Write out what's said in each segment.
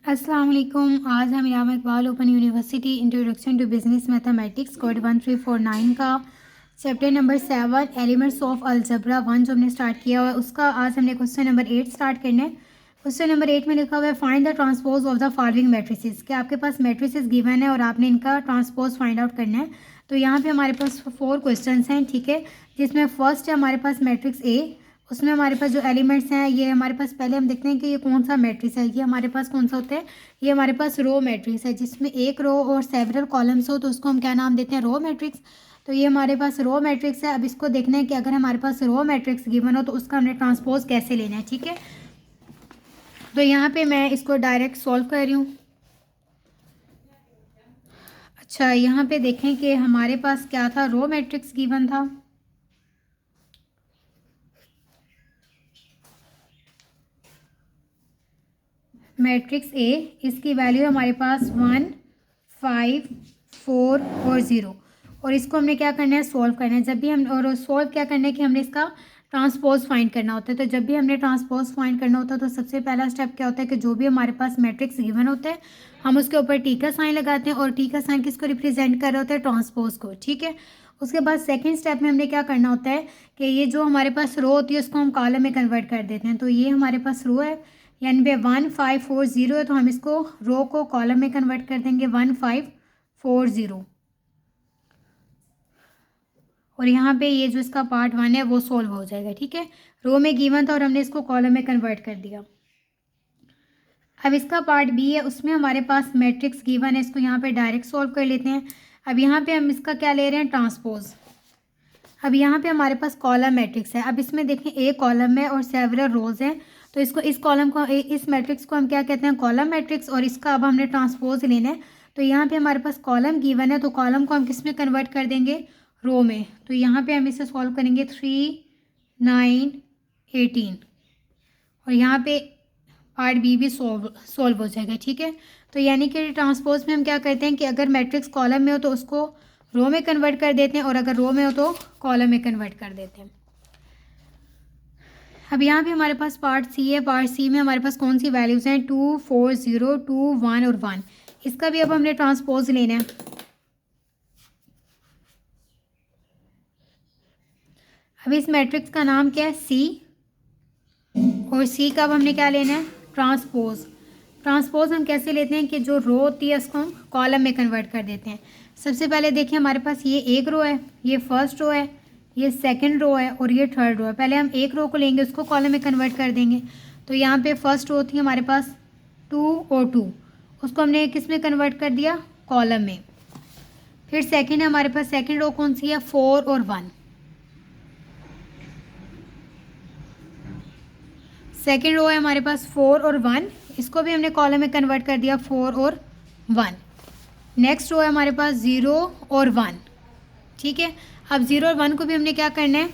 अस्सलाम वालेकुम। आज हम Allama Iqbal open university introduction to business mathematics code 1349 का chapter number 7 elements of algebra 1 जो हमने स्टार्ट किया हुआ है उसका आज हमने क्वेश्चन नंबर 8 स्टार्ट करना है। क्वेश्चन नंबर 8 में लिखा हुआ है find the transpose of the following matrices. कि आपके पास मैट्रिसेस गिवन है और आपने इनका ट्रांसपोज फाइंड आउट करना है। तो यहाँ पे हमारे पास 4 क्वेश्चन हैं, ठीक है, जिसमें फर्स्ट है हमारे पास मैट्रिक्स ए। उसमें हमारे पास जो एलिमेंट्स हैं ये हमारे पास पहले हम देखते हैं कि ये कौन सा मैट्रिक्स है। ये हमारे पास कौन सा होता है, ये हमारे पास रो मैट्रिक्स है जिसमें एक रो और सेवरल कॉलम्स हो तो उसको हम क्या नाम देते हैं, रो मैट्रिक्स। तो ये हमारे पास रो मैट्रिक्स है। अब इसको देखना है कि अगर हमारे पास रो मैट्रिक्स गिवन हो तो उसका हमने ट्रांसपोज कैसे लेना है, ठीक है। तो यहाँ पे मैं इसको डायरेक्ट सॉल्व कर रही हूँ। अच्छा, यहाँ पे देखें कि हमारे पास क्या था, रो मैट्रिक्स गिवन था। मैट्रिक्स ए, इसकी वैल्यू हमारे पास 1, 5, 4 और 0। और इसको हमने क्या करना है, सॉल्व करना है। जब भी हम और सॉल्व क्या करना है कि हमने इसका ट्रांसपोज फाइंड करना होता है। तो जब भी हमने ट्रांसपोज फाइंड करना होता है तो सबसे पहला स्टेप क्या होता है कि जो भी हमारे पास मैट्रिक्स गिवन होता है हम उसके ऊपर टी का साइन लगाते हैं। और टी का साइन किसको रिप्रेजेंट कर रहे होते हैं, ट्रांसपोज को, ठीक है। उसके बाद सेकेंड स्टेप में हमने क्या करना होता है कि ये जो हमारे पास रो होती है उसको हम कॉलम में कन्वर्ट कर देते हैं। तो ये हमारे पास रो है, यानी पे 1, 5, 4, 0 है तो हम इसको रो को कॉलम में कन्वर्ट कर देंगे 1, 5, 4, 0। और यहाँ पे ये जो इसका पार्ट 1 है वो सोल्व हो जाएगा, ठीक है। रो में गिवन था और हमने इसको कॉलम में कन्वर्ट कर दिया। अब इसका पार्ट बी है, उसमें हमारे पास मैट्रिक्स गिवन है, इसको यहाँ पे डायरेक्ट सोल्व कर लेते हैं। अब यहाँ पे हम इसका क्या ले रहे हैं, ट्रांसपोज। अब यहाँ पे हमारे पास कॉलम मैट्रिक्स है। अब इसमें देखें एक कॉलम है और सेवरल रोज हैं। तो इसको इस कॉलम को इस मैट्रिक्स को हम क्या कहते हैं, कॉलम मैट्रिक्स। और इसका अब हमने ट्रांसपोज लेना है। तो यहाँ पे हमारे पास कॉलम गिवन है तो कॉलम को हम किस में कन्वर्ट कर देंगे, रो में। तो यहाँ पे हम इसे सॉल्व करेंगे 3, 9, 18। और यहाँ पे पार्ट बी भी सोल्व हो जाएगा, ठीक है। तो यानी कि ट्रांसपोज में हम क्या करते हैं कि अगर मैट्रिक्स कॉलम में हो तो उसको रो में कन्वर्ट कर देते हैं और अगर रो में हो तो कॉलम में कन्वर्ट कर देते हैं। अब यहाँ पे हमारे पास पार्ट सी है। पार्ट सी में हमारे पास कौन सी वैल्यूज़ हैं, 2, 4, 0, 2, 1 और 1। इसका भी अब हमने ट्रांसपोज लेना है। अब इस मैट्रिक्स का नाम क्या है, सी। और सी का अब हमने क्या लेना है, ट्रांसपोज। ट्रांसपोज हम कैसे लेते हैं कि जो रो होती है उसको हम कॉलम में कन्वर्ट कर देते हैं। सबसे पहले देखिए हमारे पास ये एक रो है, ये फर्स्ट रो है, ये सेकंड रो है और ये थर्ड रो है। पहले हम एक रो को लेंगे, उसको कॉलम में कन्वर्ट कर देंगे। तो यहाँ पे फर्स्ट रो थी हमारे पास 2 और 2, उसको हमने किस में कन्वर्ट कर दिया, कॉलम में। फिर सेकेंड है हमारे पास, सेकेंड रो कौन सी है, 4 और 1। सेकेंड रो है हमारे पास 4 और 1, इसको भी हमने कॉलम में कन्वर्ट कर दिया 4 और 1। नेक्स्ट रो है हमारे पास 0 और 1, ठीक है। अब 0 और 1 को भी हमने क्या करना है,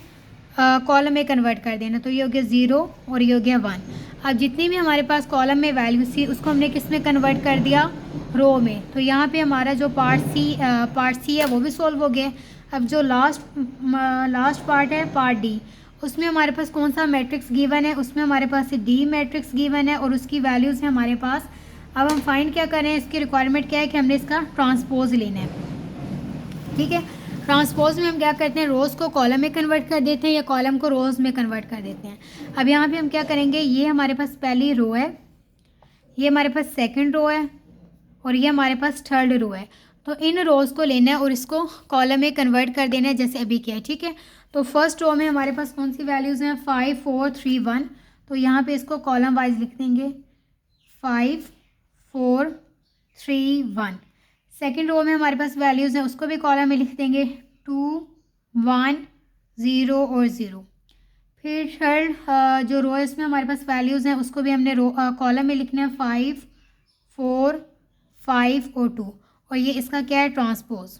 कॉलम में कन्वर्ट कर देना। तो ये हो गया 0 और ये हो गया 1। अब जितनी भी हमारे पास कॉलम में वैल्यू थी उसको हमने किस में कन्वर्ट कर दिया, रो में। तो यहाँ पे हमारा जो पार्ट सी है वो भी सोल्व हो गया। अब जो लास्ट पार्ट है, पार्ट डी, उसमें हमारे पास कौन सा मैट्रिक्स गिवन है, उसमें हमारे पास डी मैट्रिक्स गिवन है और उसकी वैल्यूज़ है हमारे पास। अब हम फाइंड क्या करें, इसकी रिक्वायरमेंट क्या है कि हमने इसका ट्रांसपोज लेना है, ठीक है। ट्रांसपोज में हम क्या करते हैं, रोज़ को कॉलम में कन्वर्ट कर देते हैं या कॉलम को रोज़ में कन्वर्ट कर देते हैं। अब यहाँ पे हम क्या करेंगे, ये हमारे पास पहली रो है, ये हमारे पास सेकंड रो है और ये हमारे पास थर्ड रो है। तो इन रोज़ को लेना है और इसको कॉलम में कन्वर्ट कर देना है जैसे अभी किया है, ठीक है। तो फर्स्ट रो में हमारे पास कौन सी वैल्यूज़ हैं, 5, 4, 3, 1। तो यहाँ पे इसको कॉलम वाइज लिख देंगे 5, 4, 3, 1। सेकेंड रो में हमारे पास वैल्यूज़ हैं, उसको भी कॉलम में लिख देंगे 2, 1, 0 और 0। फिर थर्ड जो रो है इसमें हमारे पास वैल्यूज़ हैं, उसको भी हमने रो कॉलम में लिखना है 5, 4, 5 और 2। और ये इसका क्या है, ट्रांसपोज।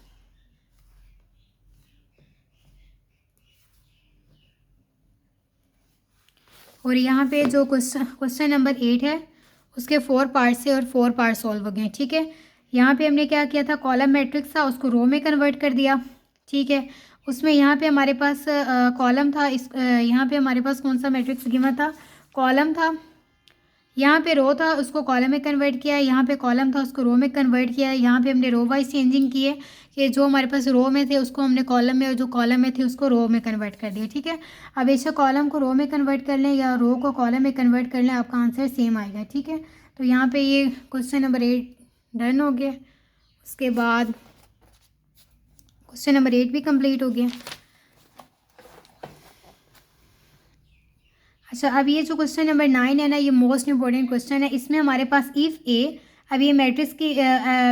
और यहाँ पे जो क्वेश्चन नंबर 8 है उसके 4 पार्ट से और 4 पार्ट सॉल्व हो गए, ठीक है। यहाँ पे हमने क्या किया था, कॉलम मैट्रिक्स था उसको रो में कन्वर्ट कर दिया, ठीक है। उसमें यहाँ पे हमारे पास कॉलम था, यहाँ पे हमारे पास कौन सा मैट्रिक्स गिवन था, कॉलम था। यहाँ पे रो था उसको कॉलम में कन्वर्ट किया है, यहाँ पे कॉलम था उसको रो में कन्वर्ट किया है, यहाँ पे हमने रो वाइज चेंजिंग की है कि जो हमारे पास रो में थे उसको हमने कॉलम में और जो कॉलम में थे उसको रो में कन्वर्ट कर दिया। ठीक है, अब बेशक कॉलम को रो में कन्वर्ट कर लें या रो को कॉलम में कन्वर्ट कर लें, आपका आंसर सेम आएगा। ठीक है, तो यहाँ पे ये क्वेश्चन नंबर 8 डन हो गया। उसके बाद क्वेश्चन नंबर 8 भी कंप्लीट हो गया। अच्छा, अब ये जो क्वेश्चन नंबर 9 है ना, ये मोस्ट इंपॉर्टेंट क्वेश्चन है। इसमें हमारे पास इफ़ ए, अब ये मैट्रिक्स की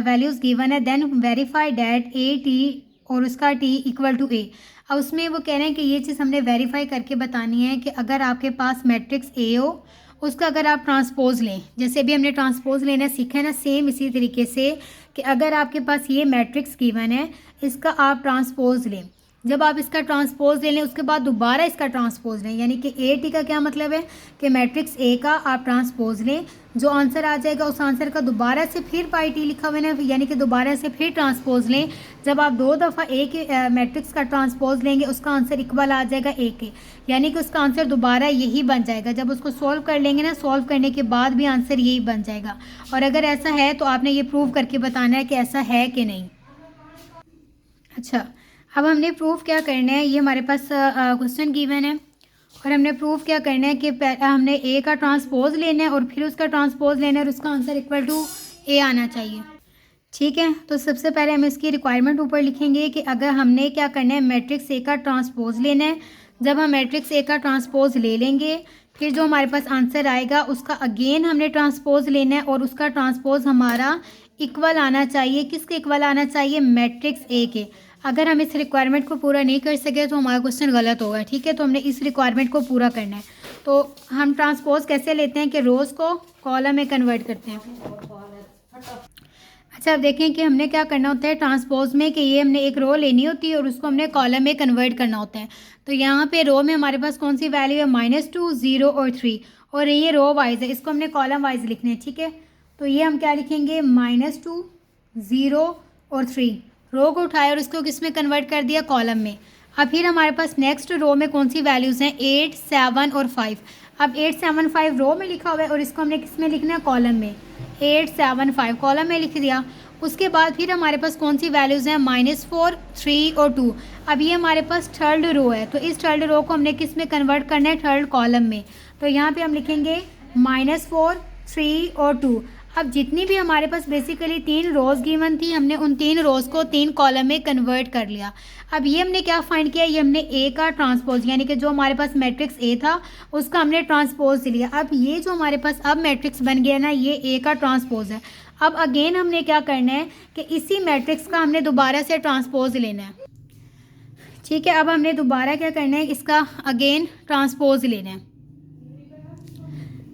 वैल्यूज़ गिवन है, then verify that A T और उसका टी इक्वल टू ए। अब उसमें वो कह रहे हैं कि ये चीज़ हमने वेरीफाई करके बतानी है कि अगर आपके पास मैट्रिक्स ए हो, उसका अगर आप ट्रांसपोज लें, जैसे अभी हमने ट्रांसपोज लेना सीखा है ना, सेम इसी तरीके से कि अगर आपके पास ये मैट्रिक्स गिवन है, इसका आप ट्रांसपोज लें। जब आप इसका ट्रांसपोज ले लें उसके बाद दोबारा इसका ट्रांसपोज लें, यानी कि ए टी का क्या मतलब है कि मैट्रिक्स ए का आप ट्रांसपोज लें, जो आंसर आ जाएगा उस आंसर का दोबारा से फिर पाई टी लिखा हुआ है ना, यानी कि दोबारा से फिर ट्रांसपोज लें। जब आप 2 दफ़ा ए के मैट्रिक्स का ट्रांसपोज लेंगे उसका आंसर इक्वल आ जाएगा ए के, यानी कि उसका आंसर दोबारा यही बन जाएगा। जब उसको सॉल्व कर लेंगे ना, सॉल्व करने के बाद भी आंसर यही बन जाएगा। और अगर ऐसा है तो आपने ये प्रूव करके बताना है कि ऐसा है कि नहीं। अच्छा, अब हमने प्रूफ क्या करना है, ये हमारे पास क्वेश्चन गिवन है और हमने प्रूफ क्या करना है कि हमने ए का ट्रांसपोज लेना है और फिर उसका ट्रांसपोज लेना है और उसका आंसर इक्वल टू ए आना चाहिए। ठीक है, तो सबसे पहले हम इसकी रिक्वायरमेंट ऊपर लिखेंगे कि अगर हमने क्या करना है, मैट्रिक्स ए का ट्रांसपोज लेना है। जब हम मैट्रिक्स ए का ट्रांसपोज ले लेंगे, फिर जो हमारे पास आंसर आएगा उसका अगेन हमने ट्रांसपोज लेना है और उसका ट्रांसपोज हमारा इक्वल आना चाहिए। किसके इक्वल आना चाहिए? मैट्रिक्स ए के। अगर हम इस रिक्वायरमेंट को पूरा नहीं कर सके तो हमारा क्वेश्चन गलत होगा। ठीक है, तो हमने इस रिक्वायरमेंट को पूरा करना है। तो हम ट्रांसपोज कैसे लेते हैं कि रोज़ को कॉलम में कन्वर्ट करते हैं। अच्छा, अब देखें कि हमने क्या करना होता है ट्रांसपोज में, कि ये हमने एक रो लेनी होती है और उसको हमने कॉलम में कन्वर्ट करना होता है। तो यहाँ पे रो में हमारे पास कौन सी वैल्यू है? -2, 0 और 3, और ये रो वाइज है, इसको हमने कॉलम वाइज लिखना है। ठीक है, तो ये हम क्या लिखेंगे? -2, 0 और 3। रो को उठाया और इसको किस में कन्वर्ट कर दिया? कॉलम में। अब फिर हमारे पास नेक्स्ट रो में कौन सी वैल्यूज़ हैं? 8, 7 और 5। अब 8, 7, 5 रो में लिखा हुआ है और इसको हमने किस में लिखना है? कॉलम में। 8, 7, 5 कॉलम में लिख दिया। उसके बाद फिर हमारे पास कौन सी वैल्यूज़ हैं? -4, 3 और 2। अब ये हमारे पास थर्ड रो है, तो इस थर्ड रो को हमने किस में कन्वर्ट करना है? थर्ड कॉलम में। तो यहाँ पे हम लिखेंगे -4, 3 और 2। अब जितनी भी हमारे पास बेसिकली 3 रोज़ गिवन थी, हमने उन 3 रोज़ को 3 कॉलम में कन्वर्ट कर लिया। अब ये हमने क्या फाइंड किया? ये हमने ए का ट्रांसपोज, यानी कि जो हमारे पास मैट्रिक्स ए था उसका हमने ट्रांसपोज लिया। अब ये जो हमारे पास अब मैट्रिक्स बन गया ना, ये ए का ट्रांसपोज है। अब अगेन हमने क्या करना है कि इसी मैट्रिक्स का हमने दोबारा से ट्रांसपोज लेना है। ठीक है, अब हमने दोबारा क्या करना है? इसका अगेन ट्रांसपोज लेना है,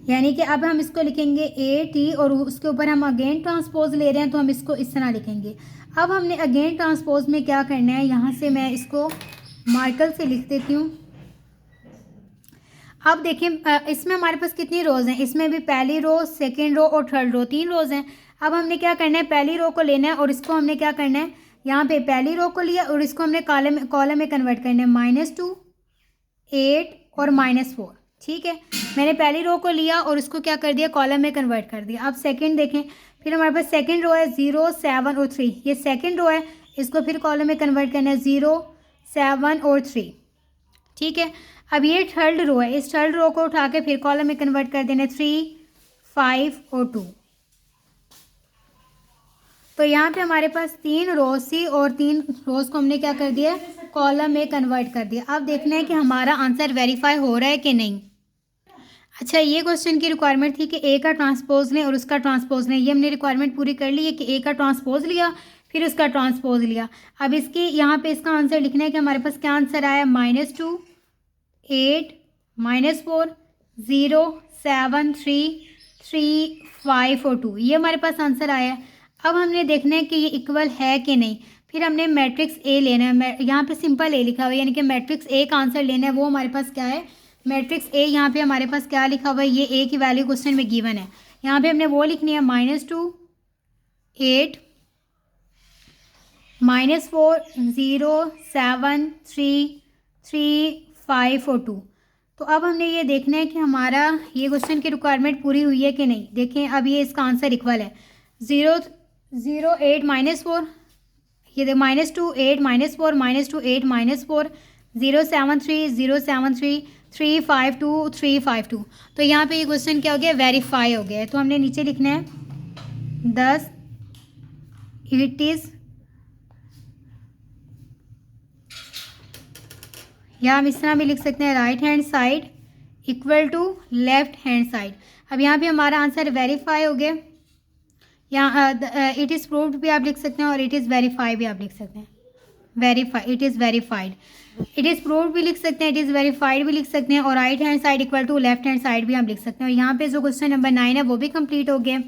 यानी कि अब हम इसको लिखेंगे ए टी और उसके ऊपर हम अगेन ट्रांसपोज ले रहे हैं, तो हम इसको इस तरह लिखेंगे। अब हमने अगेन ट्रांसपोज में क्या करना है? यहाँ से मैं इसको मार्कर से लिख देती हूँ। अब देखें इसमें हमारे पास कितनी रोज़ हैं? इसमें भी पहली रो, सेकेंड रो और थर्ड रो, 3 रोज़ हैं। अब हमने क्या करना है? पहली रो को लेना है और इसको हमने क्या करना है? यहाँ पे पहली रो को लिया और इसको हमने कॉलम में कन्वर्ट करना है। -2, 8 और -4। ठीक है, मैंने पहली रो को लिया और उसको क्या कर दिया? कॉलम में कन्वर्ट कर दिया। अब सेकंड देखें, फिर हमारे पास सेकंड रो है 0, 7 और 3। ये सेकंड रो है, इसको फिर कॉलम में कन्वर्ट करना है 0, 7 और 3। ठीक है, अब ये थर्ड रो है, इस थर्ड रो को उठा के फिर कॉलम में कन्वर्ट कर देना 3, 5 और 2। तो यहाँ पे हमारे पास 3 रोज थी और 3 रोज को हमने क्या कर दिया? कॉलम में कन्वर्ट कर दिया। अब देखना है कि हमारा आंसर वेरीफाई हो रहा है कि नहीं। अच्छा, ये क्वेश्चन की रिक्वायरमेंट थी कि ए का ट्रांसपोज लें और उसका ट्रांसपोज लें। ये हमने रिक्वायरमेंट पूरी कर ली है कि ए का ट्रांसपोज लिया फिर उसका ट्रांसपोज लिया। अब इसकी यहाँ पे इसका आंसर लिखना है कि हमारे पास क्या आंसर आया? -2, 8, -4, 0, 7, 3, 5 और 2। ये हमारे पास आंसर आया है। अब हमने देखना है कि ये इक्वल है कि नहीं। फिर हमने मैट्रिक्स ए लेना है, यहाँ पे सिंपल ए लिखा हुआ है, यानी कि मैट्रिक्स ए का आंसर लेना है। वो हमारे पास क्या है? Matrix A. यहाँ पे हमारे पास क्या लिखा हुआ है? ये ए की वैल्यू क्वेश्चन में गिवन है। यहाँ पे हमने वो लिखनी है -2, 8, -4, 0, 7, 3, 5 और 2। तो अब हमने ये देखना है कि हमारा ये क्वेश्चन की रिक्वायरमेंट पूरी हुई है कि नहीं। देखें अब ये इसका आंसर इक्वल है 0 8 -4, ये दे -2 8 -4 -2 8 -4 0 7 3 0 7 3 3 5 2 3 5 2। तो यहाँ पे ये क्वेश्चन क्या हो गया, वेरीफाई हो गया है। तो हमने नीचे लिखना है 10 इट इज़, या हम इस तरह भी लिख सकते हैं right hand side equal to left hand side. अब यहाँ पे हमारा आंसर वेरीफाई हो गया। यहाँ इट इज़ प्रूव्ड भी आप लिख सकते हैं और इट इज़ वेरीफाई भी आप लिख सकते हैं। Verify, it is verified, it is proved भी लिख सकते हैं, इट इज़ वेरीफाइड भी लिख सकते हैं और right hand side equal to left hand side भी हम लिख सकते हैं। और यहाँ पे जो क्वेश्चन नंबर 9 है वो भी कंप्लीट हो गया।